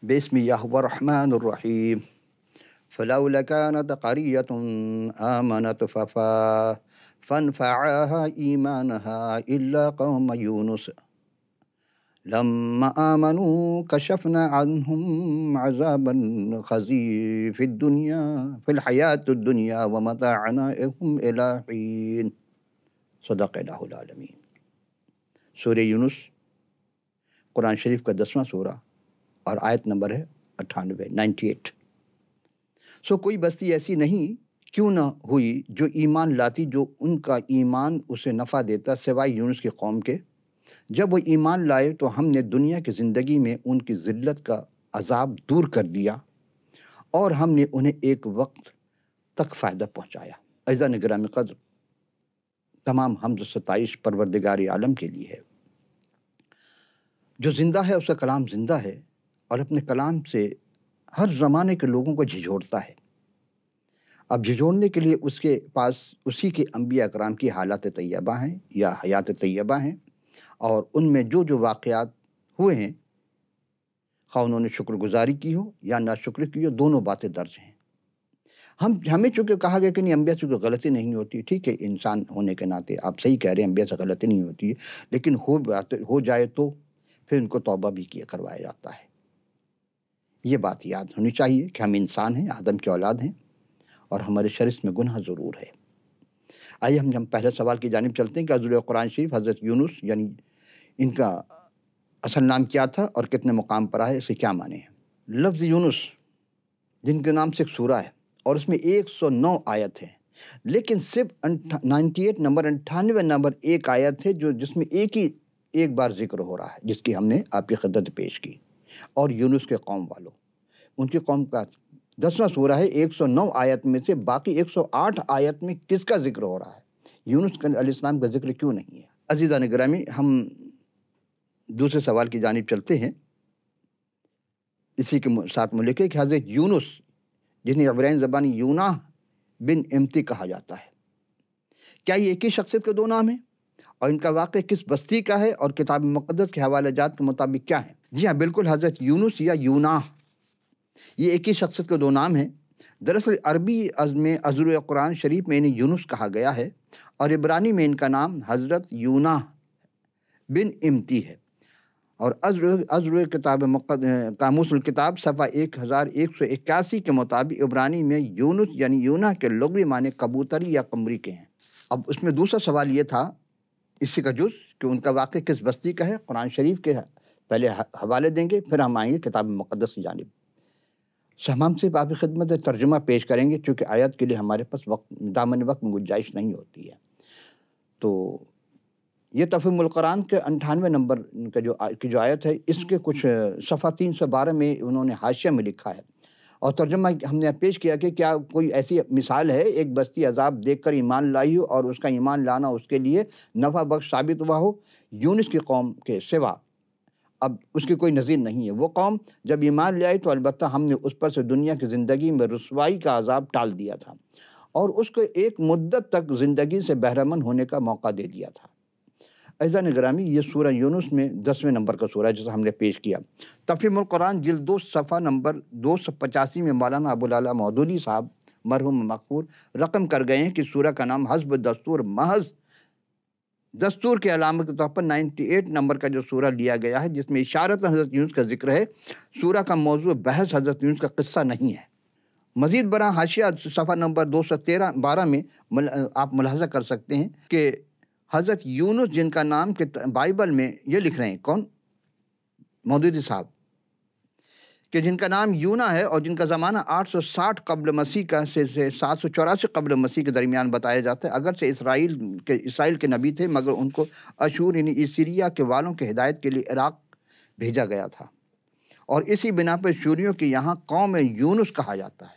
بسم الله الرحمن الرحيم. فلولا كانت قرية آمنت فانفعها إيمانها إلا قوم يونس لما آمنوا كشفنا عنهم عذاب الخزي في الحياة الدنيا ومتعناهم إلى حين. صدق اللہ العالمین. سورہ یونس قرآن شریف کا 10واں سورہ اور آیت نمبر ہے 98. کوئی بستی ایسی نہیں کیوں نہ ہوئی جو ایمان لاتی جو ان کا ایمان اسے نفع دیتا سوائے یونس کی قوم کے. جب وہ ایمان لائے تو ہم نے دنیا کی زندگی میں ان کی ذلت کا عذاب دور کر دیا اور ہم نے انہیں ایک وقت تک فائدہ پہنچایا. عزیزان گرامی قدر، تمام حمد و ستائش پروردگار عالم کے لیے ہے. جو زندہ ہے اس کا کلام زندہ ہے اور اپنے کلام سے ہر زمانے کے لوگوں کو جھجھوڑتا ہے. اب جھجھوڑنے کے لیے اس کے پاس اسی کے انبیاء اکرام کی حالات طیبہ ہیں یا حیات طیبہ ہیں، اور ان میں جو جو واقعات ہوئے ہیں خواہ انہوں نے شکر گزاری کی ہو یا ناشکری کی ہو، دونوں باتیں درج ہیں. ہمیں چونکہ کہا گیا کہ نہیں، انبیاء سے کوئی غلطی نہیں ہوتی. ٹھیک ہے، انسان ہونے کے ناطے آپ صحیح کہہ رہے ہیں، انبیاء سے غلطی نہیں ہوتی ہے، لیکن ہو جائے تو پھر ان کو توبہ بھی کروایا جاتا ہے. یہ بات یاد ہونی چاہیے کہ ہم انسان ہیں، آدم کی اولاد ہیں، اور ہمارے شرس میں گناہ ضرور ہے. آئیے ہم پہلے سوال کی جانب چلتے ہیں کہ حضور قرآن شریف حضرت یونس یعنی ان کا اصل نام کیا تھا اور کتنے مقام پر آئے، اس کے کیا معنی ہیں. لفظ یونس جن کے نام سے ایک سورہ ہے اور اس میں 109 آیت ہیں، لیکن صرف 98 نمبر ایک آیت ہے جس میں ایک بار ذکر ہو رہا ہے، جس کی ہم نے آپ کی خدمت پیش کی. اور یونس کے قوم والوں، ان کی قوم کا 10واں سورہ ہے. 109 آیت میں سے باقی 108 آیت میں کس کا ذکر ہو رہا ہے؟ یونس علیہ السلام کا ذکر کیوں نہیں ہے؟ عزیزان گرامی، ہم دوسرے سوال کی جانب چلتے ہیں. اسی کے ساتھ ملک ہے کہ حضرت یونس جنہیں عبرانی زبانی یوناہ بن امتی کہا جاتا ہے، کیا یہ ایک ہی شخصیت کے دو نام ہیں؟ اور ان کا واقع کس بستی کا ہے اور کتاب مقدس کے حوالہ جات کے مطابق کیا ہے؟ جی ہاں، بالکل، حضرت یونس یا یوناہ یہ ایک ہی شخصیت کے دو نام ہیں. دراصل عربی میں عذر قرآن شریف میں انہیں یونس کہا گیا ہے، اور عبرانی میں ان کا نام حضرت یوناہ بن امتی ہے. اور عذر کتاب قاموس الکتاب صفحہ 1181 کے مطابق عبرانی میں یونس یعنی یوناہ کے لغوی معنی کبوتری یا قمری کے ہیں. اب اس میں دوسرا سوال یہ تھا اسی کا جز کہ ان کا واقع کس بستی کا ہے. قرآن شریف کے پہلے حوالے دیں گے، پھر ہم آئیں گے کتاب مقدس کی جانب. ہم صرف آپ کی خدمت ترجمہ پیش کریں گے کیونکہ آیت کے لیے ہمارے پاس دامن وقت میں گنجائش نہیں ہوتی ہے. تو یہ تفہیم القرآن کے 98 نمبر کا جو آیت ہے، اس کے کچھ صفحہ 312 میں انہوں نے حاشیہ میں لکھا ہے، اور ترجمہ ہم نے پیش کیا کہ کیا کوئی ایسی مثال ہے ایک بستی عذاب دیکھ کر ایمان لائی ہو اور اس کا ایمان لانا اس کے لیے نفع بخش ثابت ہوا ہو یونس کی قوم کے سوا. اب اس کی کوئی نظیر نہیں ہے. وہ قوم جب ایمان لے آئی تو البتہ ہم نے اس پر سے دنیا کی زندگی میں رسوائی کا عذاب ٹال دیا تھا اور اس کو ایک مدت تک زندگی سے بہرمند ہونے کا موقع دے دیا تھا. عزیزان گرامی، یہ سورہ یونس میں 10ویں نمبر کا سورہ ہے جسے ہم نے پیش کیا. تفہیم القرآن جلد 2 صفحہ نمبر 285 میں مولانا ابوالعلا مودودی صاحب مرحوم مغفور رقم کر گئے ہیں کہ سورہ کا نام حسب دستور محض دستور کے علامت کے طور پر 98 نمبر کا جو سورہ لیا گیا ہے، جس میں اشارت حضرت یونس کا ذکر ہے. سورہ کا موضوع بحث حضرت یونس کا قصہ نہیں ہے. مزید برآں حاشیہ صفحہ نمبر 213-12 میں آپ ملاحظہ کر سکتے ہیں کہ حضرت یونس جن کا نام کہ بائبل میں یہ لکھ رہے ہیں کون؟ مودودی صاحب، کہ جن کا نام یونا ہے اور جن کا زمانہ 860 قبل مسیح کا سے 784 قبل مسیح کے درمیان بتایا جاتا ہے. اگرچہ اسرائیل کے نبی تھے، مگر ان کو اشور یعنی سیریا کے والوں کے ہدایت کے لیے عراق بھیجا گیا تھا، اور اسی بنا پر شوریوں کے یہاں قوم یونس کہا جاتا ہے.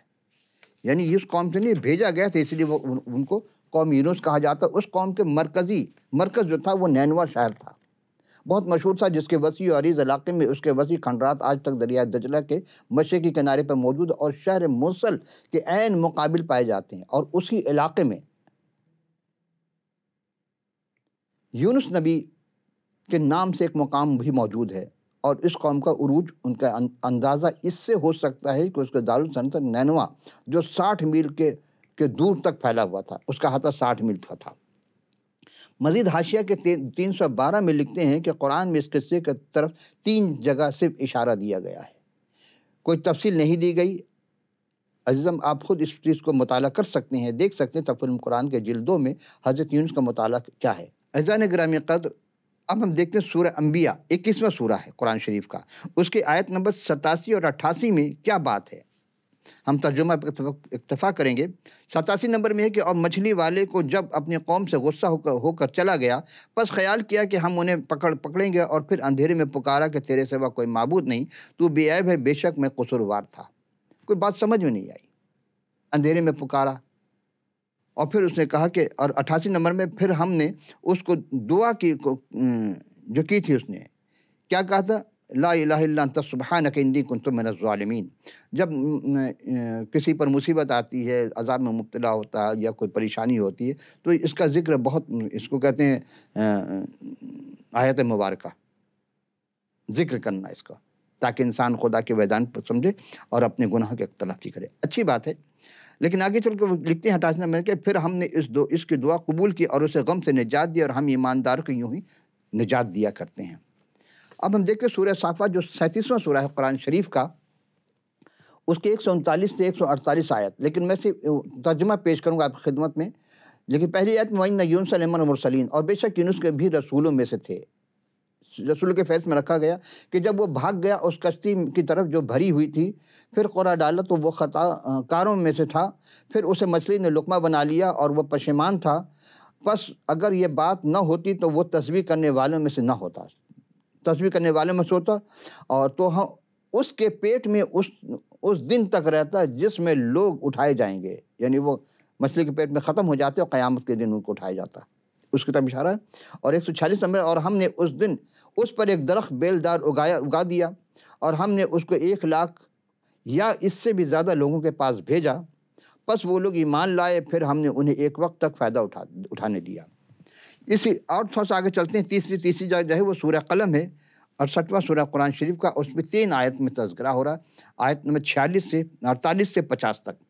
یعنی اس قوم سے نہیں بھیجا گیا تھا، اس لیے ان کو قوم یونس کہا جاتا. اس قوم کے مرکز جو تھا وہ نینوا شہر تھا، بہت مشہور تھا، جس کے وسیع و عریض علاقے میں اس کے وسیع کھنڈرات آج تک دریائے دجلہ کے مشرقی کنارے پر موجود اور شہر موصل کے عین مقابل پائے جاتے ہیں. اور اسی علاقے میں یونس نبی کے نام سے ایک مقام بھی موجود ہے، اور اس قوم کا عروج ان کا اندازہ اس سے ہو سکتا ہے کہ اس کا دارالسلطنت نینوا جو 60 میل کے دور تک پھیلا ہوا تھا، اس کا احاطہ 60 میل کا تھا۔ مزید حاشیہ کے 312 میں لکھتے ہیں کہ قرآن میں اس قصے کی طرف 3 جگہ صرف اشارہ دیا گیا ہے، کوئی تفصیل نہیں دی گئی۔ عزیزم، آپ خود اس چیز کو مطالعہ کر سکتے ہیں، دیکھ سکتے ہیں تفسیر قرآن کے جلدوں میں حضرت یونس کا مطالعہ کیا ہے۔ عزیزان گرامی قدر، اب ہم دیکھتے ہیں سورہ انبیاء 21واں سورہ ہے قرآن شریف کا، اس کی آیت نمبر 87 اور 88 میں کیا بات ہے، ہم ترجمہ پر اکتفا کریں گے۔ 87 نمبر میں ہے کہ اور مچھلی والے کو جب اپنی قوم سے غصہ ہو کر چلا گیا، پس خیال کیا کہ ہم انہیں پکڑیں گے، اور پھر اندھیرے میں پکارا کہ تیرے سوا کوئی معبود نہیں، تو بے عیب ہے، بے شک میں قصوروار تھا۔ کوئی بات سمجھ میں نہیں آئی، اندھیرے میں پکارا، اور پھر اس نے کہا کہ، اور 88 نمبر میں پھر ہم نے اس کو دعا کی جو کی تھی، اس نے کیا کہا تھا، لا الہ الا انت سبحانک انی کنت من الظالمین۔ جب کسی پر مصیبت آتی ہے، عذاب میں مبتلا ہوتا ہے یا کوئی پریشانی ہوتی ہے، تو اس کا ذکر بہت، اس کو کہتے ہیں آیت مبارکہ، ذکر کرنا اس کا، تاکہ انسان خدا کے وحدان پر سمجھے اور اپنے گناہ کی اعتراف کرے۔ اچھی بات ہے، لیکن آگے چل کے وہ لکھتے ہیں 88 میں کہ پھر ہم نے اس کی دعا قبول کی اور اسے غم سے نجات دی، اور ہم ایمانداروں کو یوں ہی نجات دیا کرتے ہیں۔ اب ہم دیکھتے ہیں سورہ صافات جو 37واں سورہ ہے قرآن شریف کا، اس کے 139 سے 148 آیت، لیکن میں سے ترجمہ پیش کروں گا آپ کی خدمت میں۔ لیکن پہلی آیت میں وَإِنَّ يُونُسَ لَمِنَ الْمُرْسَلِينَ، اور بے شک یونس کے بھی رسولوں میں سے تھے، رسول کے فیض میں رکھا گیا کہ جب وہ بھاگ گیا اس کشتی کی طرف جو بھری ہوئی تھی، پھر قرا ڈالا تو وہ خطا کاروں میں سے تھا، پھر اسے مچھلی نے لقمہ بنا لیا اور وہ پشیمان تھا، پس اگر یہ بات نہ ہوتی تو وہ تسبیح کرنے والوں میں سے نہ ہوتا، تسبیح کرنے والوں میں سے ہوتا، اور تو ہم اس کے پیٹ میں اس دن تک رہتا جس میں لوگ اٹھائے جائیں گے، یعنی وہ مچھلی کے پیٹ میں ختم ہو جاتے اور قیامت کے دن ان کو اٹھایا جاتا، اس کی طرف اشارہ ہے۔ اور 146 نمبر، اور ہم نے اس دن اس پر ایک درخت بیلدار اگا دیا، اور ہم نے اس کو 1,00,000 یا اس سے بھی زیادہ لوگوں کے پاس بھیجا، پس وہ لوگ ایمان لائے، پھر ہم نے انہیں ایک وقت تک فائدہ اٹھانے دیا۔ اسی اور تھوڑا سا آگے چلتے ہیں، تیسری جگہ جو ہے وہ سورہ قلم ہے، 68واں سورہ قرآن شریف کا، اس میں 3 آیت میں تذکرہ ہو رہا ہے، آیت نمبر 48 سے 50 تک۔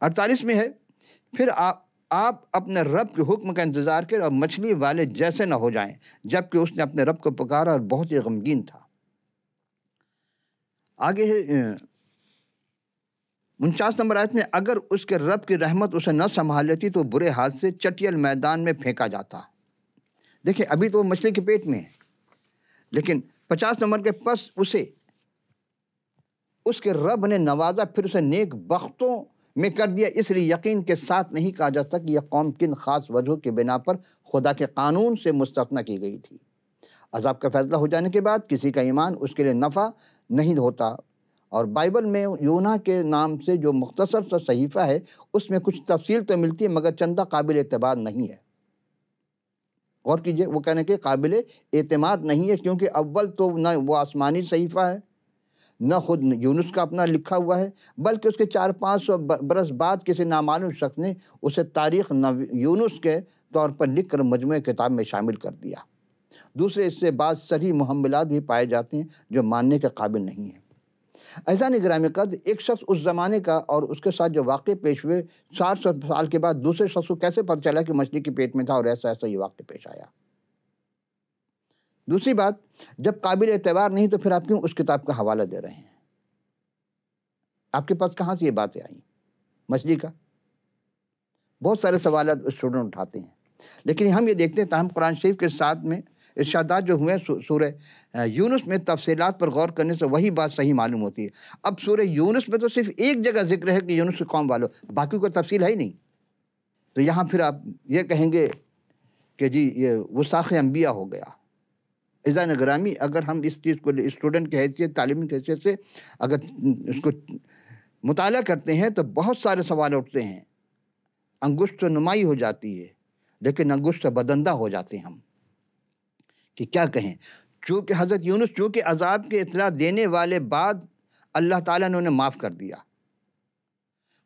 48 میں ہے، پھر آپ اپنے رب کے حکم کا انتظار کریں اور مچھلی والے جیسے نہ ہو جائیں، جبکہ اس نے اپنے رب کو پکارا اور بہت ہی غمگین تھا۔ آگے ہے 49 نمبر آیت میں، اگر اس کے رب کی رحمت اسے نہ سنبھال لیتی تو برے حال سے چٹیل میدان میں پھینکا جاتا۔ دیکھیں ابھی تو وہ مچھلی کے پیٹ میں ہے، لیکن 50 نمبر کے پس اس کے رب نے نوازا، پھر اسے نیک بختوں میں کر دیا، اس لیے یقین کے ساتھ نہیں کہا جا سکتا کہ یہ قوم کن خاص وجہوں کی بنا پر خدا کے قانون سے مستثنی کی گئی تھی۔ عذاب کا فیصلہ ہو جانے کے بعد کسی کا ایمان اس کے لیے نفع نہیں ہوتا، اور بائبل میں یونا کے نام سے جو مختصر سا صحیفہ ہے، اس میں کچھ تفصیل تو ملتی ہے مگر چندہ قابل اعتبار نہیں ہے۔ غور کیجئے، وہ کہنے کے قابل اعتماد نہیں ہے، کیونکہ اول تو نہ وہ آسمانی صحیفہ ہے، نہ خود یونس کا اپنا لکھا ہوا ہے، بلکہ اس کے 400-500 برس بعد کسی نامعلوم شخص نے اسے تاریخ یونس کے طور پر لکھ کر مجموعہ کتاب میں شامل کر دیا۔ دوسرے اس سے بعض صریح محملات بھی پائے جاتے ہیں جو ماننے کے قابل نہیں ہیں۔ عزیزان گرامی قدر، ایک شخص اس زمانے کا اور اس کے ساتھ جو واقع پیش ہوئے 400 سال کے بعد دوسرے شخص کو کیسے پتہ چلا کہ مچھلی کے پیٹ میں تھا اور ایسا یہ واقع پیش آیا؟ دوسری بات، جب قابل اعتبار نہیں تو پھر آپ کیوں اس کتاب کا حوالہ دے رہے ہیں؟ آپ کے پاس کہاں سے یہ باتیں آئیں مچھلی کا؟ بہت سارے سوالات اسٹوڈنٹ اٹھاتے ہیں، لیکن ہم یہ دیکھتے ہیں تاہم قرآن شریف کے ساتھ میں ارشادات جو ہوئے سورہ یونس میں تفصیلات پر غور کرنے سے وہی بات صحیح معلوم ہوتی ہے۔ اب سورہ یونس میں تو صرف ایک جگہ ذکر ہے کہ یونس کی قوم والوں، باقی کوئی تفصیل ہے ہی نہیں، تو یہاں پھر آپ یہ کہیں گے کہ جی یہ وثاق انبیاء ہو گیا۔ عزیزان گرامی، اگر ہم اس چیز کو اسٹوڈنٹ کی حیثیت، تعلیمی کی حیثیت سے اگر اس کو مطالعہ کرتے ہیں تو بہت سارے سوال اٹھتے ہیں، انگشت تو نمائی ہو جاتی ہے لیکن انگشت بدندہ ہو جاتے ہیں ہم، کہ کیا کہیں۔ چونکہ حضرت یونس چونکہ عذاب کی اطلاع دینے والے بعد اللہ تعالیٰ نے انہیں معاف کر دیا،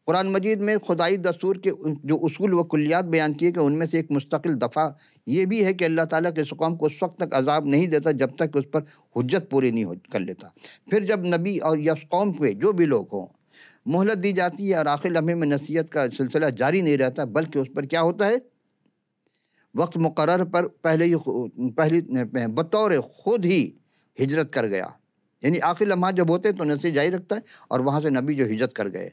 قرآن مجید میں خدائی دستور کے جو اصول و کلیات بیان کیے کہ ان میں سے ایک مستقل دفعہ یہ بھی ہے کہ اللہ تعالیٰ کے اس قوم کو اس وقت تک عذاب نہیں دیتا جب تک اس پر حجت پوری نہیں کر لیتا. پھر جب نبی اور یا اس قوم پہ جو بھی لوگ ہوں مہلت دی جاتی ہے اور آخر لمحے میں نصیحت کا سلسلہ جاری نہیں رہتا، بلکہ اس پر کیا ہوتا ہے، وقت مقرر پر پہلی بطور خود ہی ہجرت کر گیا. یعنی آخر لمحہ جب ہوتے تو نصیحت جاری رکھتا ہے، اور وہاں سے نبی جو ہجرت کر گئے.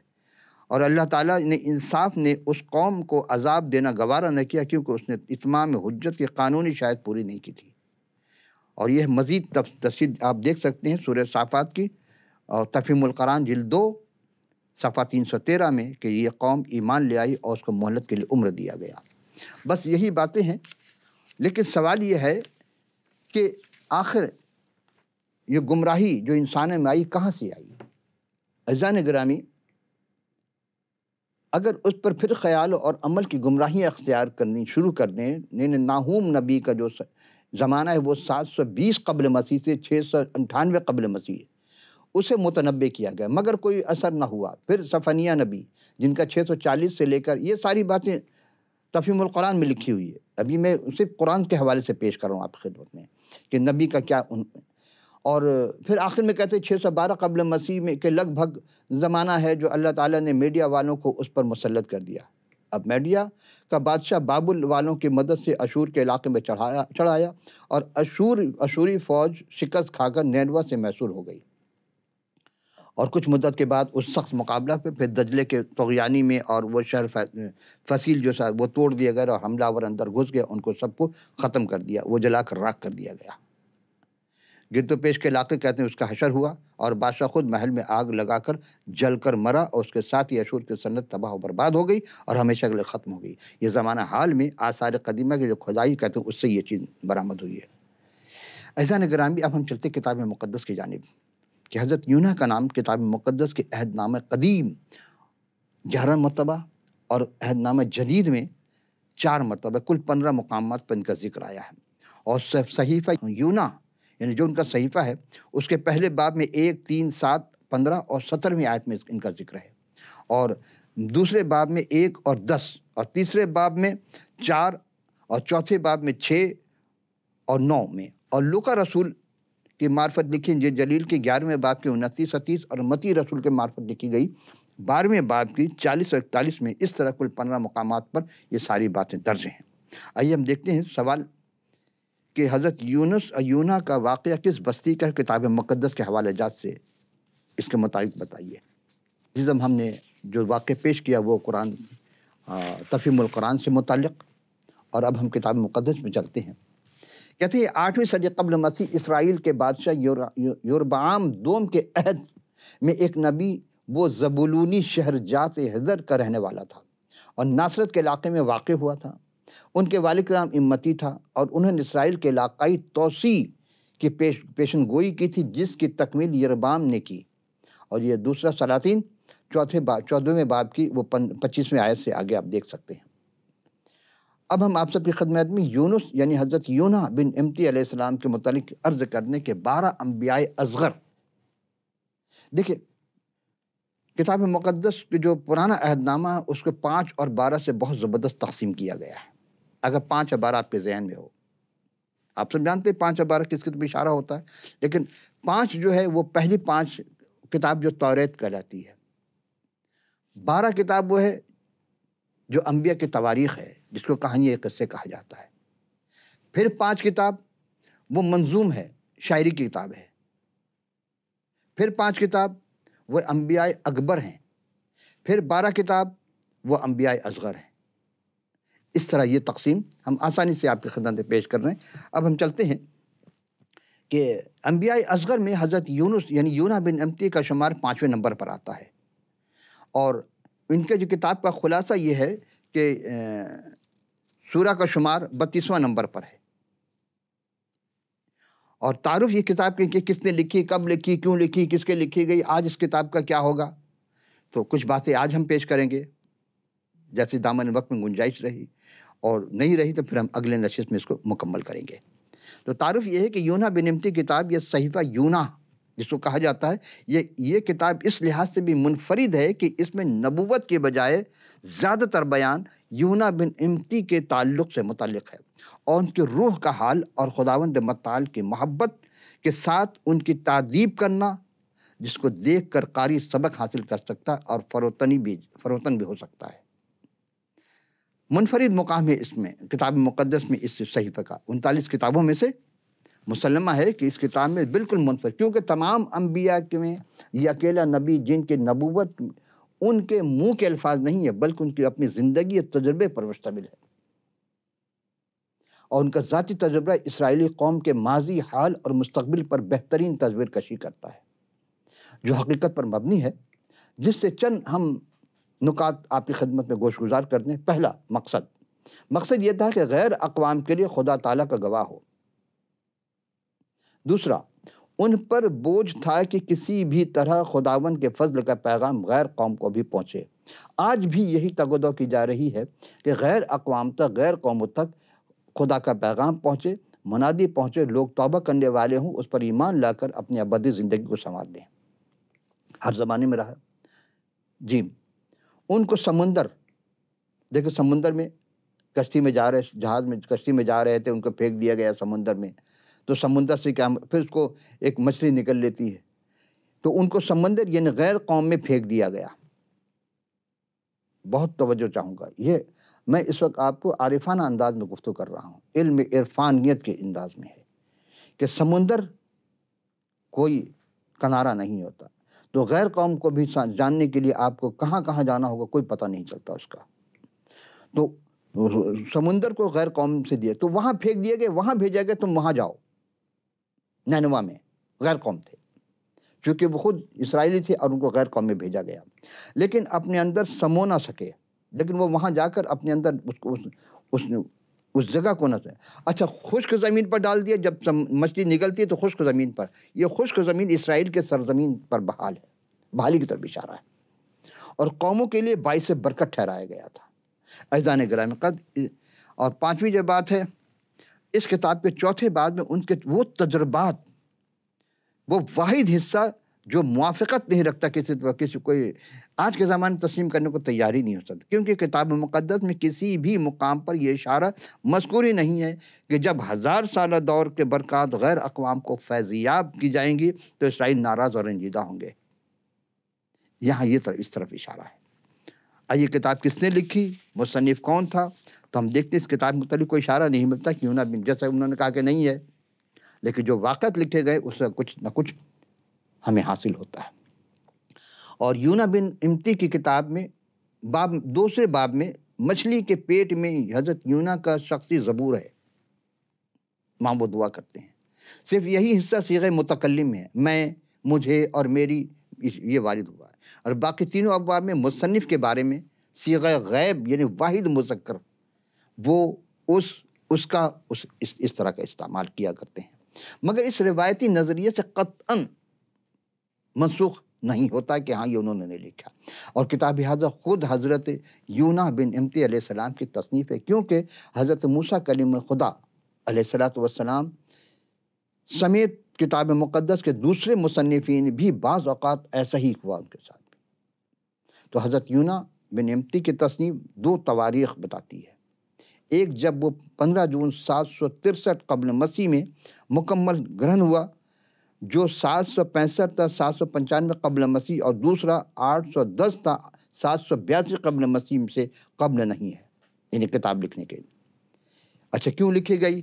اور اللہ تعالیٰ نے انصاف نے اس قوم کو عذاب دینا گوارا نہ کیا، کیونکہ اس نے اتمام حجت کی قانونی شاید پوری نہیں کی تھی. اور یہ مزید تفصیل آپ دیکھ سکتے ہیں سورہ صافات کی اور تفہیم القرآن جلد 2 صفحہ 313 میں کہ یہ قوم ایمان لے آئی اور اس کو مہلت کے لیے عمر دیا گیا. بس یہی باتیں ہیں. لیکن سوال یہ ہے کہ آخر یہ گمراہی جو انسان میں آئی کہاں سے آئی؟ عزیزان گرامی، اگر اس پر پھر خیال اور عمل کی گمراہیاں اختیار کرنی شروع کر دیں، ناہوم نبی کا جو زمانہ ہے وہ 720 قبل مسیح سے 698 قبل مسیح اسے متنبع کیا گیا، مگر کوئی اثر نہ ہوا. پھر صفنیہ نبی جن کا 640 سے لے کر یہ ساری باتیں تفہیم القرآن میں لکھی ہوئی ہے. ابھی میں صرف قرآن کے حوالے سے پیش کر رہا ہوں آپ کی خدمت میں کہ نبی کا کیا اور پھر آخر میں کہتے ہیں 612 قبل مسیح میں کہ لگ بھگ زمانہ ہے جو اللہ تعالیٰ نے میڈیا والوں کو اس پر مسلط کر دیا. اب میڈیا کا بادشاہ بابل والوں کی مدد سے اشور کے علاقے میں چڑھایا اور اشوری فوج شکست کھا کر نینوا سے محصور ہو گئی. اور کچھ مدت کے بعد اس سخت مقابلہ پھر دجلے کے طغیانی میں اور وہ شہر فصیل جو وہ توڑ دیا گیا اور حملہ آور اندر گھس گیا، ان کو سب کو ختم کر دیا، وہ جلا کر راکھ کر دیا گیا. گرد و پیش کے علاقے کہتے ہیں اس کا حشر ہوا اور بادشاہ خود محل میں آگ لگا کر جل کر مرا، اور اس کے ساتھ ہی اشور کی سنت تباہ و برباد ہو گئی اور ہمیشہ کے لیے ختم ہو گئی. یہ زمانہ حال میں آثار قدیمہ کی جو کھدائی کہتے ہیں اس سے یہ چیز برآمد ہوئی ہے. عزیزان گرامی، اب ہم چلتے کتاب مقدس کی جانب کہ حضرت یونہ کا نام کتاب مقدس کے عہد نامہ قدیم 11 مرتبہ اور عہد نامہ جدید میں 4 مرتبہ کل 15 مقامات پر ان کا ذکر آیا ہے. اور صحیفہ یونہ یعنی جو ان کا صحیفہ ہے اس کے پہلے باب میں 1، 3، 7، 15 اور 17ویں آیت میں ان کا ذکر ہے، اور دوسرے باب میں 1 اور 10، اور تیسرے باب میں 4، اور چوتھے باب میں 6 اور 9 میں. اور لوکا رسول کی معرفت لکھی انجیل جلیل کے 11ویں باب کے 29 اور 30، اور متی رسول کے معرفت لکھی گئی 12ویں باب کی 40 اور 41 میں. اس طرح کل 15 مقامات پر یہ ساری باتیں درج ہیں. آئیے ہم دیکھتے ہیں سوال کہ حضرت یونہ کا واقعہ کس بستی کا کتاب مقدس کے حوالے جات سے اس کے مطابق بتائیے. جزم ہم نے جو واقعہ پیش کیا وہ قرآن تفہیم القرآن سے متعلق، اور اب ہم کتاب مقدس میں چلتے ہیں. کہتے ہیں 8ویں صدی قبل مسیح اسرائیل کے بادشاہ یوربعام دوم کے عہد میں ایک نبی وہ زبولونی شہر جات حضر کا رہنے والا تھا اور ناصرت کے علاقے میں واقع ہوا تھا. ان کے والد کا نام امتی تھا اور انہوں نے اسرائیل کے علاقائی توسیع کی پیشن گوئی کی تھی جس کی تکمیل یربعام نے کی. اور یہ دوسرا سلاطین 14ویں باب کی وہ 25ویں آیت سے آگے آپ دیکھ سکتے ہیں. اب ہم آپ سب کی خدمت میں یونس یعنی حضرت یونہ بن امتی علیہ السلام کے متعلق عرض کرنے کے 12 انبیاء اصغر. دیکھیں کتاب مقدس کے جو پرانا عہد نامہ ہے اس کو 5 اور 12 سے بہت زبردست تقسیم کیا گیا ہے. اگر 5 اور 12 آپ کے ذہن میں ہو، آپ سب جانتے ہیں 5 اور 12 کس کی طرف اشارہ ہوتا ہے، لیکن 5 جو ہے وہ پہلی 5 کتاب جو توریت کہلاتی ہے. 12 کتاب وہ ہے جو انبیاء کی تواریخ ہے جس کو کہانی قصے کہا جاتا ہے. پھر 5 کتاب وہ منظوم ہے، شاعری کی کتاب ہے. پھر 5 کتاب وہ انبیاء اکبر ہیں. پھر 12 کتاب وہ انبیاء اصغر ہیں. اس طرح یہ تقسیم ہم آسانی سے آپ کی خدمت میں پیش کر رہے ہیں. اب ہم چلتے ہیں کہ انبیاء اصغر میں حضرت یونس یعنی یونہ بن امتی کا شمار 5ویں نمبر پر آتا ہے، اور ان کے جو کتاب کا خلاصہ یہ ہے کہ سورہ کا شمار 32واں نمبر پر ہے. اور تعارف یہ کتاب کہ کس نے لکھی، کب لکھی، کیوں لکھی، کس کے لکھی گئی، آج اس کتاب کا کیا ہوگا. تو کچھ باتیں آج ہم پیش کریں گے جیسے دامن وقت میں گنجائش رہی، اور نہیں رہی تو پھر ہم اگلے نشست میں اس کو مکمل کریں گے. تو تعارف یہ ہے کہ یونہ بن امتی کتاب یہ صحیفہ یونہ جس کو کہا جاتا ہے یہ کتاب اس لحاظ سے بھی منفرد ہے کہ اس میں نبوت کے بجائے زیادہ تر بیان یونا بن امتی کے تعلق سے متعلق ہے، اور ان کی روح کا حال اور خداوند متعال کی محبت کے ساتھ ان کی تعذیب کرنا، جس کو دیکھ کر قاری سبق حاصل کر سکتا ہے اور فروتن بھی ہو سکتا ہے۔ منفرد مقام ہے اس میں، کتاب مقدس میں اس صحیفے کا 39 کتابوں میں سے مسلمہ ہے کہ اس کتاب میں بالکل منفرد، کیونکہ تمام انبیاء میں یہ اکیلا نبی جن کی نبوت ان کے منہ کے الفاظ نہیں ہے بلکہ ان کی اپنی زندگی اور تجربے پر مشتمل ہے، اور ان کا ذاتی تجربہ اسرائیلی قوم کے ماضی، حال اور مستقبل پر بہترین تصویر کشی کرتا ہے، جو حقیقت پر مبنی ہے، جس سے چند ہم نکات آپ کی خدمت میں گوش گزار کرتے ہیں۔ پہلا مقصد یہ تھا کہ غیر اقوام کے لیے خدا تعالیٰ کا گواہ ہو۔ دوسرا، ان پر بوجھ تھا کہ کسی بھی طرح خداوند کے فضل کا پیغام غیر قوم کو بھی پہنچے۔ آج بھی یہی تگ و دو کی جا رہی ہے کہ غیر اقوام تک، غیر قوموں تک خدا کا پیغام پہنچے، منادی پہنچے، لوگ توبہ کرنے والے ہوں، اس پر ایمان لا کر اپنی ابدی زندگی کو سنوار لیں۔ ہر زمانے میں رہا۔ ان کو سمندر، دیکھو سمندر میں کشتی میں جا رہے، جہاز میں کشتی میں جا رہے تھے، ان کو پھینک دیا گیا سمندر میں، تو سمندر سے کیا، پھر اس کو ایک مچھلی نکل لیتی ہے، تو ان کو سمندر یعنی غیر قوم میں پھینک دیا گیا۔ بہت توجہ چاہوں گا، یہ میں اس وقت آپ کو عارفانہ انداز میں گفتگو کر رہا ہوں، علم عرفانیت کے انداز میں ہے کہ سمندر کوئی کنارہ نہیں ہوتا، تو غیر قوم کو بھی جاننے کے لیے آپ کو کہاں کہاں جانا ہوگا کوئی پتہ نہیں چلتا اس کا، تو سمندر کو غیر قوم سے دیا، تو وہاں پھینک دیے گئے، وہاں بھیجا گیا، تم وہاں جاؤ۔ نینوا میں غیر قوم تھے، چونکہ وہ خود اسرائیلی تھے اور ان کو غیر قوم میں بھیجا گیا، لیکن اپنے اندر سمو نہ سکے، لیکن وہ وہاں جا کر اپنے اندر اس جگہ کو نہ سکے۔ اچھا، خشک زمین پر ڈال دیا، جب مچھلی نکلتی ہے تو خشک زمین پر، یہ خشک زمین اسرائیل کے سرزمین پر بحال ہے، بحالی کی طرف اشارہ ہے، اور قوموں کے لیے باعث برکت ٹھہرایا گیا تھا۔ عزیزان گرامی قدر، اور پانچویں جو بات ہے، اس کتاب کے چوتھے باب میں ان کے وہ تجربات، وہ واحد حصہ جو موافقت نہیں رکھتا کسی کوئی آج کے زمانے میں تسلیم کرنے کو تیار ہی نہیں ہو سکتا، کیونکہ کتاب مقدس میں کسی بھی مقام پر یہ اشارہ مذکور ہی نہیں ہے کہ جب 1000 سالہ دور کے برکات غیر اقوام کو فیضیاب کی جائیں گی تو اسرائیل ناراض اور رنجیدہ ہوں گے۔ یہاں یہ اس طرف اشارہ ہے۔ یہ کتاب کس نے لکھی، مصنف کون تھا، تو ہم دیکھتے ہیں اس کتاب کے متعلق کوئی اشارہ نہیں ملتا کہ یونا بن، جیسا انہوں نے کہا کہ نہیں ہے، لیکن جو واقعات لکھے گئے اس سے کچھ نہ کچھ ہمیں حاصل ہوتا ہے۔ اور یونا بن امتی کی کتاب میں دوسرے باب میں مچھلی کے پیٹ میں حضرت یونا کا شخصی زبور ہے، ماں وہ دعا کرتے ہیں، صرف یہی حصہ صیغہ متکلم میں ہے، میں، مجھے اور میری، یہ وارد ہوا ہے، اور باقی تینوں ابواب میں مصنف کے بارے میں صیغہ غیب یعنی واحد مذکر، وہ اس طرح کا استعمال کیا کرتے ہیں، مگر اس روایتی نظریے سے قطعاً منسوخ نہیں ہوتا کہ ہاں یہ انہوں نے نہیں لکھا، اور کتاب ہذا خود حضرت یونا بن امتی علیہ السلام کی تصنیف ہے، کیونکہ حضرت موسیٰ کلیم خدا علیہ السلام سمیت کتاب مقدس کے دوسرے مصنفین بھی بعض اوقات ایسا ہی ہوا ان کے ساتھ بھی۔ تو حضرت یونا بن امتی کی تصنیف 2 تواریخ بتاتی ہے، ایک جب وہ 15 جون 763 قبل مسیح میں مکمل گرہن ہوا، جو 765 تا 795 قبل مسیح، اور دوسرا 810 تا 782 قبل مسیح سے قبل نہیں ہے، یعنی کتاب لکھنے کے۔ اچھا، کیوں لکھی گئی؟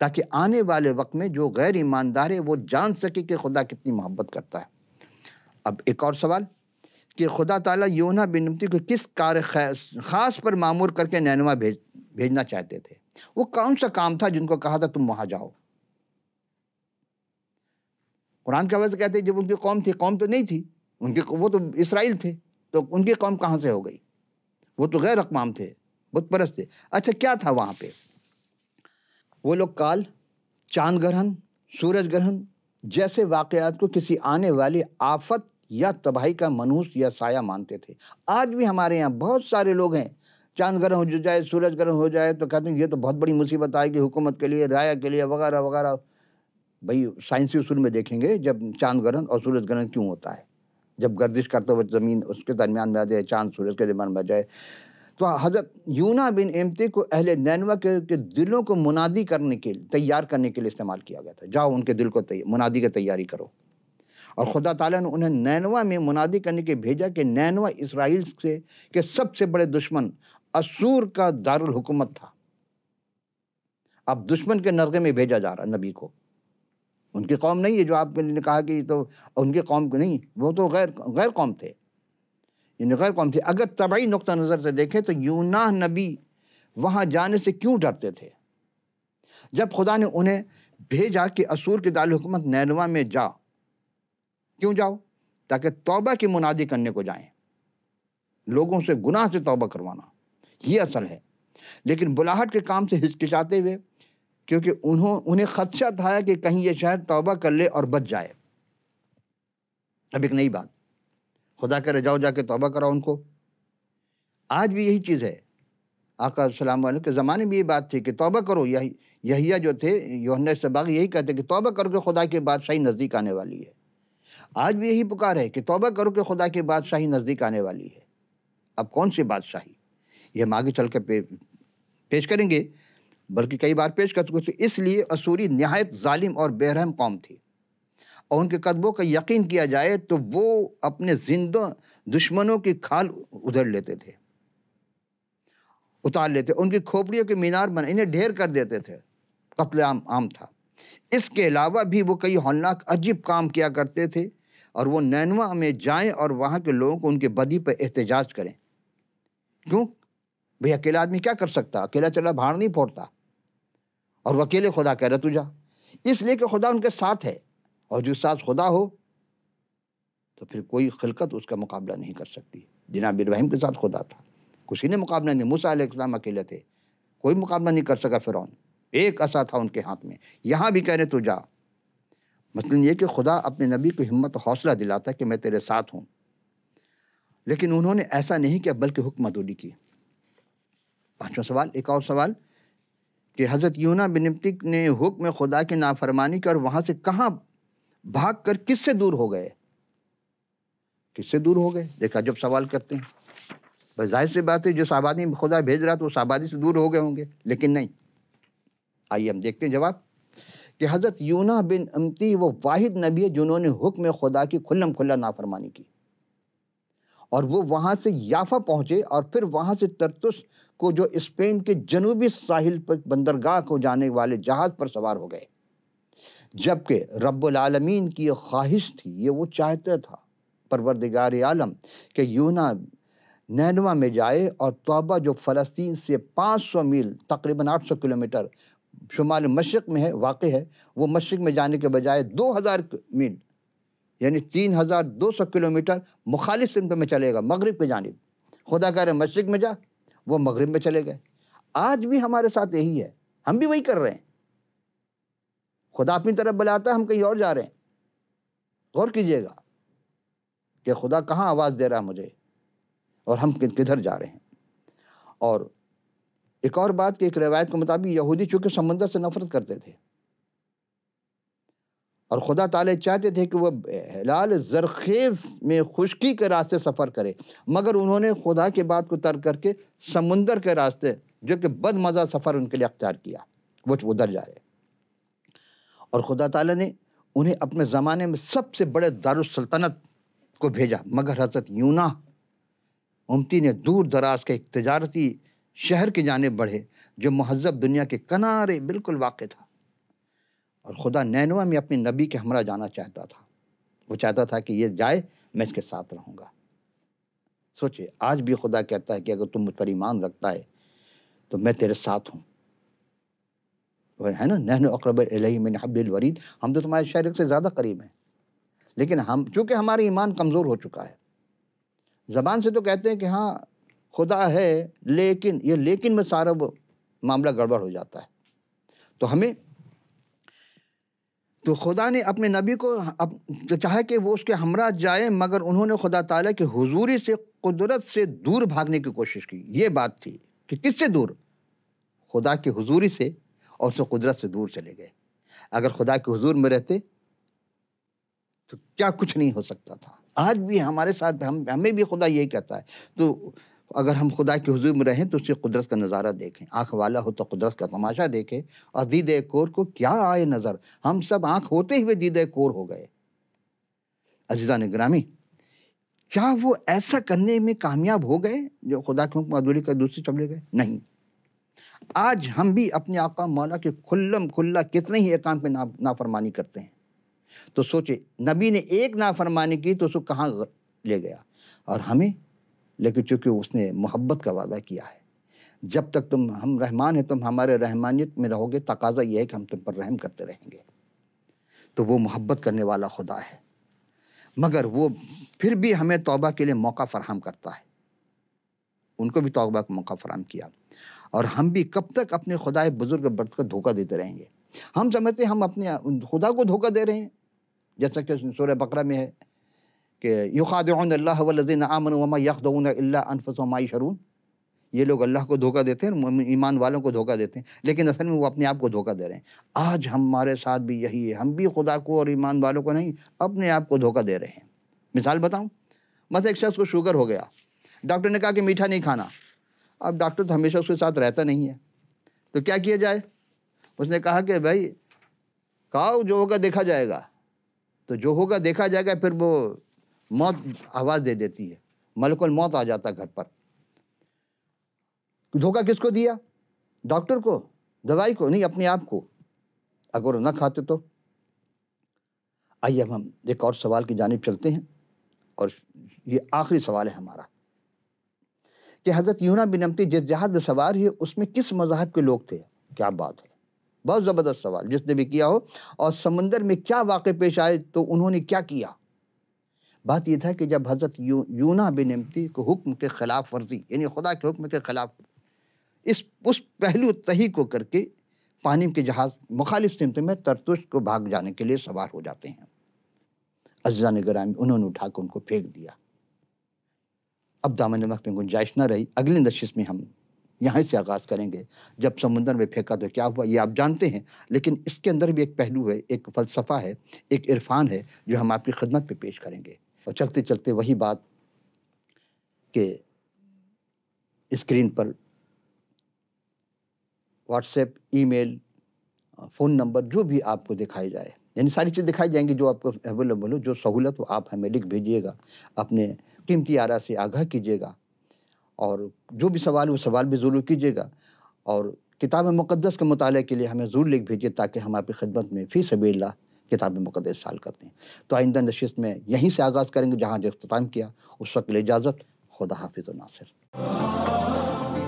تاکہ آنے والے وقت میں جو غیر ایماندار ہے وہ جان سکے کہ خدا کتنی محبت کرتا ہے۔ اب ایک اور سوال کہ خدا تعالیٰ یونا بن امتی کو کس کار خاص پر معمور کر کے نینوا بھیجنا چاہتے تھے؟ وہ کون سا کام تھا جن کو کہا تھا تم وہاں جاؤ؟ قرآن کے حوالے سے کہتے ہیں جب ان کی قوم تھی، قوم تو نہیں تھی ان کی، وہ تو اسرائیل تھے، تو ان کی قوم کہاں سے ہو گئی؟ وہ تو غیر اقوام تھے، بت پرست تھے۔ اچھا، کیا تھا وہاں پہ؟ وہ لوگ کال، چاند گرہن، سورج گرہن جیسے واقعات کو کسی آنے والی آفت یا تباہی کا منحوس یا سایہ مانتے تھے۔ آج بھی ہمارے یہاں بہت سارے لوگ ہیں، چاند گرہن ہو جائے، سورج گرہن ہو جائے تو کہتے ہیں یہ تو بہت بڑی مصیبت آئے گی حکومت کے لیے، رعایا کے لیے، وغیرہ وغیرہ۔ بھائی سائنسی اصول میں دیکھیں گے جب چاند گرہن اور سورج گرہن کیوں ہوتا ہے، جب گردش کرتے ہوئے زمین اس کے درمیان میں آ جائے، چاند سورج کے درمیان میں آ جائے. تو حضرت یونا بن امتی کو اہل نینوا کے دلوں کو منادی کرنے کے لیے، تیار کرنے کے لیے استعمال کیا گیا تھا. جاؤ ان کے دل کو منادی کی تیاری کرو. اور خدا تعالیٰ نے انہیں نینوا میں منادی کرنے کے بھیجا کہ نینوا اسرائیل سے کے سب سے بڑے دشمن اسور کا دارالحکومت تھا. اب دشمن کے نرغے میں بھیجا جا رہا نبی کو. ان کی قوم نہیں ہے جو آپ نے کہا کہ تو ان کی قوم نہیں، وہ تو غیر قوم تھے، یعنی غیر قوم تھے. اگر طبعی نقطہ نظر سے دیکھیں تو یوناہ نبی وہاں جانے سے کیوں ڈرتے تھے؟ جب خدا نے انہیں بھیجا کہ اسور کے دارالحکومت نینوا میں جا. کیوں جاؤ؟ تاکہ توبہ کی منادی کرنے کو جائیں، لوگوں سے گناہ سے توبہ کروانا، یہ اصل ہے. لیکن بلاہٹ کے کام سے ہچکچاتے ہوئے، کیونکہ انہیں خدشہ تھا کہ کہیں یہ شہر توبہ کر لے اور بچ جائے. اب ایک نئی بات، خدا کہہ رہے جاؤ جا کے توبہ کراؤ ان کو. آج بھی یہی چیز ہے. آقا السلام علیہ کے زمانے میں یہ بات تھی کہ توبہ کرو. یحییٰ جو تھے، یوحنا سباغی، یہی کہتے کہ توبہ کرو کہ خدا کی بادشاہی نزدیک آنے والی ہے. آج بھی یہی پکار ہے کہ توبہ کرو کہ خدا کی بادشاہی نزدیک آنے والی ہے. اب کون سی بادشاہی، یہ ہم آگے چل کے پیش کریں گے، بلکہ کئی بار پیش کر چکے. اس لیے اسوری نہایت ظالم اور بے رحم قوم تھی، اور ان کے قدموں کا یقین کیا جائے تو وہ اپنے زندہ دشمنوں کی کھال ادھر لیتے تھے، اتار لیتے. ان کی کھوپڑیوں کے مینار بنا انہیں ڈھیر کر دیتے تھے. قتل عام تھا. اس کے علاوہ بھی وہ کئی ہولناک عجیب کام کیا کرتے تھے، اور وہ نینوا میں جائیں اور وہاں کے لوگوں کو ان کی بدی پر احتجاج کریں. کیوں بھئی اکیلا آدمی کیا کر سکتا؟ اکیلا چلا بھاڑ نہیں پھوڑتا، اور وہ اکیلے خدا کہہ رہا تو جا. اس لیے کہ خدا ان کے ساتھ ہے، اور جو ساتھ خدا ہو تو پھر کوئی خلقت اس کا مقابلہ نہیں کر سکتی. جناب ابراہیم کے ساتھ خدا تھا، کسی نے مقابلہ نہیں. موسیٰ علیہ السلام اکیلے تھے، کوئی مقابلہ نہیں کر سکا. فرعون ایک عصا تھا ان کے ہاتھ میں. یہاں بھی کہہ رہے تو جا. مثلاً یہ کہ خدا اپنے نبی کو ہمت و حوصلہ دلاتا کہ میں تیرے ساتھ ہوں، لیکن انہوں نے ایسا نہیں کیا بلکہ حکم عدولی کی. پانچواں سوال، ایک اور سوال کہ حضرت یوناہ بن امتی نے حکم خدا کی نافرمانی کی اور وہاں سے کہاں بھاگ کر کس سے دور ہو گئے؟ کس سے دور ہو گئے؟ دیکھا جب سوال کرتے ہیں، بس ظاہر سی بات ہے جس آبادی میں خدا بھیج رہا تو اس آبادی سے دور ہو گئے ہوں گے، لیکن نہیں. آئیے ہم دیکھتے ہیں جواب کہ حضرت یوناہ بن امتی وہ واحد نبی ہے جنہوں نے حکم خدا کی کھلم کھلا نافرمانی کی، اور وہ وہاں سے یافا پہنچے اور پھر وہاں سے ترتس کو جو اسپین کے جنوبی ساحل پر بندرگاہ کو جانے والے جہاز پر سوار ہو گئے. جبکہ رب العالمین کی یہ خواہش تھی، یہ وہ چاہتا تھا پروردگار عالم کہ یوناہ نینوا میں جائے اور توبہ جو فلسطین سے 500 میل تقریباً 800 کلومیٹر شمال مشرق میں ہے واقع ہے، وہ مشرق میں جانے کے بجائے 2000 میل یعنی 3200 کلومیٹر مخالف سمت میں چلے گا، مغرب کی جانب. خدا کہہ رہے مشرق میں جا، وہ مغرب میں چلے گئے. آج بھی ہمارے ساتھ یہی ہے، ہم بھی وہی کر رہے ہیں. خدا اپنی طرف بلاتا ہے، ہم کہیں اور جا رہے ہیں. غور کیجئے گا کہ خدا کہاں آواز دے رہا ہے مجھے اور ہم کدھر جا رہے ہیں. اور ایک اور بات کہ ایک روایت کے مطابق یہودی چونکہ سمندر سے نفرت کرتے تھے، اور خدا تعالیٰ چاہتے تھے کہ وہ ہلال زرخیز میں خشکی کے راستے سفر کرے، مگر انہوں نے خدا کی بات کو ترک کر کے سمندر کے راستے جو کہ بد مزہ سفر ان کے لیے اختیار کیا، وہ ادھر جا رہے. اور خدا تعالیٰ نے انہیں اپنے زمانے میں سب سے بڑے دارالسلطنت کو بھیجا، مگر حضرت یوناہ امتی نے دور دراز کے ایک تجارتی شہر کی جانب بڑھے جو مہذب دنیا کے کنارے بالکل واقع تھا. اور خدا نینوا میں اپنے نبی کے ہمراہ جانا چاہتا تھا. وہ چاہتا تھا کہ یہ جائے، میں اس کے ساتھ رہوں گا. سوچے آج بھی خدا کہتا ہے کہ اگر تم مجھ پر ایمان رکھتا ہے تو میں تیرے ساتھ ہوں. وہ ہے نا، نحن اقرب الیہ من حبل الورید، ہم تو تمہارے شہر سے زیادہ قریب ہیں. لیکن ہم چونکہ ہمارا ایمان کمزور ہو چکا ہے، زبان سے تو کہتے ہیں کہ ہاں خدا ہے، لیکن یہ لیکن میں سارا وہ معاملہ گڑبڑ ہو جاتا ہے. تو خدا نے اپنے نبی کو چاہا کہ وہ اس کے ہمراہ جائے، مگر انہوں نے خدا تعالیٰ کی حضوری سے، قدرت سے دور بھاگنے کی کوشش کی. یہ بات تھی کہ کس سے دور؟ خدا کی حضوری سے اور اس قدرت سے دور چلے گئے. اگر خدا کے حضور میں رہتے تو کیا کچھ نہیں ہو سکتا تھا. آج بھی ہمارے ساتھ ہمیں بھی خدا یہی کہتا ہے. تو اگر ہم خدا کے حضور میں رہیں تو اس کی قدرت کا نظارہ دیکھیں. آنکھ والا ہو تو قدرت کا تماشا دیکھے. اور دیدہ کور کو کیا آئے نظر، ہم سب آنکھ ہوتے ہوئے دیدہ کور ہو گئے. عزیزان گرامی، کیا وہ ایسا کرنے میں کامیاب ہو گئے جو خدا کے حکم عدولی کا دوسری چلے گئے؟ نہیں. آج ہم بھی اپنے آقا مولا کے کھلم کھلا کتنے ہی ایک کام پہ نافرمانی کرتے ہیں. تو سوچے نبی نے ایک نافرمانی کی تو اس کو کہاں لے گیا. اور ہمیں، لیکن چونکہ اس نے محبت کا وعدہ کیا ہے، جب تک ہم رحمان ہیں تم ہمارے رحمانیت میں رہو گے، تقاضا یہ ہے کہ ہم تم پر رحم کرتے رہیں گے. تو وہ محبت کرنے والا خدا ہے، مگر وہ پھر بھی ہمیں توبہ کے لیے موقع فراہم کرتا ہے. ان کو بھی توبہ کا موقع فراہم کیا. اور ہم بھی کب تک اپنے خدا بزرگ برد کا دھوکہ دیتے رہیں گے؟ ہم سمجھتے ہیں ہم اپنے خدا کو دھوکہ دے رہے ہیں، جیسا کہ سورہ بقرہ میں ہے کہ یخادعون اللہ والذین آمنوا وما یخدعون الا انفسهم وما یشعرون. یہ لوگ اللہ کو دھوکہ دیتے ہیں، ایمان والوں کو دھوکہ دیتے ہیں، لیکن اصل میں وہ اپنے آپ کو دھوکہ دے رہے ہیں. آج ہمارے ساتھ بھی یہی ہے، ہم بھی خدا کو اور ایمان والوں کو نہیں، اپنے آپ کو دھوکہ دے رہے ہیں. مثال بتاؤں، مثلا ایک شخص کو شوگر ہو گیا، ڈاکٹر نے کہا کہ میٹھا نہیں کھانا. اب ڈاکٹر تو ہمیشہ اس کے ساتھ رہتا نہیں ہے، تو کیا کیا جائے؟ اس نے کہا کہ بھائی کھاؤ، جو ہوگا دیکھا جائے گا. تو جو ہوگا دیکھا جائے گا، پھر وہ موت آواز دے دیتی ہے، ملک الموت آ جاتا ہے گھر پر. دھوکہ کس کو دیا؟ ڈاکٹر کو، دوائی کو نہیں، اپنے آپ کو. اگر وہ نہ کھاتے تو. آئیے اب ہم ایک اور سوال کی جانب چلتے ہیں، اور یہ آخری سوال ہے ہمارا کہ حضرت یونس بن امتی جس جہاز میں سوار ہوئے اس میں کس مذہب کے لوگ تھے؟ کیا بات ہے، بہت زبردست سوال جس نے بھی کیا ہو. اور سمندر میں کیا واقع پیش آئے تو انہوں نے کیا کیا؟ بات یہ تھا کہ جب حضرت یونس بن امتی کو حکم کے خلاف ورزی، یعنی خدا کے حکم کے خلاف اس پہلو تہی کو کر کے پانی کے جہاز مخالف سمت میں ترتش کو بھاگ جانے کے لیے سوار ہو جاتے ہیں. عزیزان گرامی، انہوں نے اٹھا کے ان کو پھینک دیا. اب دامن وقت میں گنجائش نہ رہی. اگلی نشست میں ہم یہاں سے آغاز کریں گے. جب سمندر میں پھینکا تو کیا ہوا یہ آپ جانتے ہیں، لیکن اس کے اندر بھی ایک پہلو ہے، ایک فلسفہ ہے، ایک عرفان ہے جو ہم آپ کی خدمت پہ پیش کریں گے. اور چلتے چلتے وہی بات کہ اسکرین پر واٹس ایپ، ای میل، فون نمبر جو بھی آپ کو دکھائی جائے، یعنی ساری چیز دکھائی جائیں گی جو آپ کو اویلیبل ہو، جو سہولت ہو آپ ہمیں لکھ بھیجیے گا. اپنے قیمتی آراء سے آگاہ کیجیے گا، اور جو بھی سوال وہ سوال بھی ضرور کیجیے گا. اور کتاب مقدس کے مطالعے کے لیے ہمیں ضرور لکھ بھیجیے تاکہ ہم آپ کی خدمت میں فی سبیل اللہ کتاب مقدس سال کرتے ہیں. تو آئندہ نشست میں یہیں سے آغاز کریں گے جہاں جو اختتام کیا. اس وقت کے لیے اجازت. خدا حافظ و ناصر.